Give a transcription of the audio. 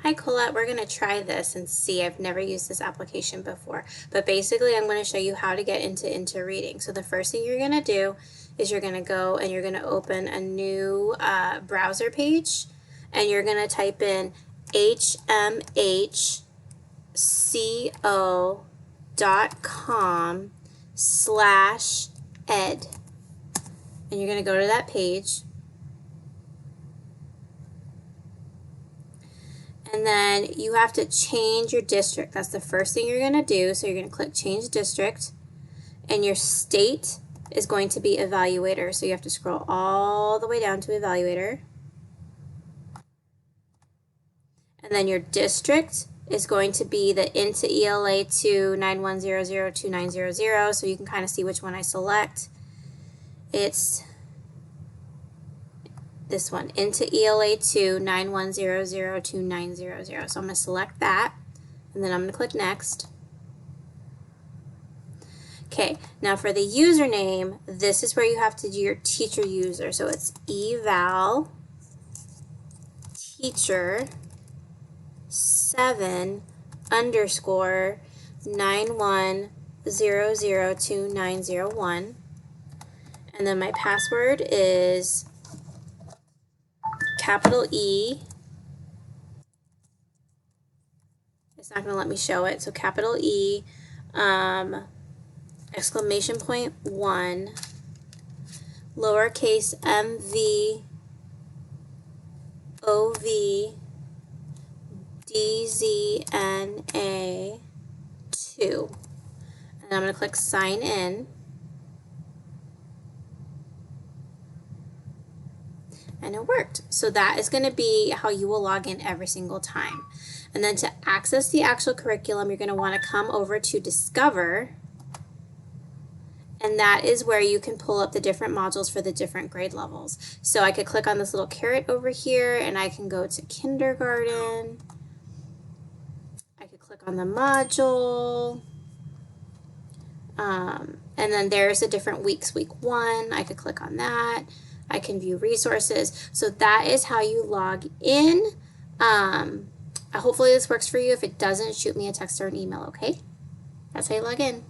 Hi Colette, we're going to try this and see. I've never used this application before, but basically I'm going to show you how to get into Reading. So the first thing you're going to do is you're going to go and you're going to open a new browser page, and you're going to type in hmhco.com/ed, and you're going to go to that page. And then you have to change your district. That's the first thing you're going to do. So you're going to click Change District. And your state is going to be Evaluator. So you have to scroll all the way down to Evaluator. And then your district is going to be the into ELA 2 9100 2900. So you can kind of see which one I select. It's this one, into ELA 2 9100 2900. So I'm going to select that, and then I'm going to click Next. Okay, now for the username, this is where you have to do your teacher user. So it's eval teacher 7 _ 9100 2901. And then my password is capital E. It's not going to let me show it. So capital E, exclamation point 1, lowercase mv, ov, dzna 2. And I'm going to click sign in. And it worked. So that is going to be how you will log in every single time. And then to access the actual curriculum, you're going to want to come over to Discover. And that is where you can pull up the different modules for the different grade levels. So I could click on this little caret over here, and I can go to kindergarten. I could click on the module. And then there's the different weeks. Week 1, I could click on that. I can view resources. So that is how you log in. Hopefully this works for you. If it doesn't, shoot me a text or an email, okay? That's how you log in.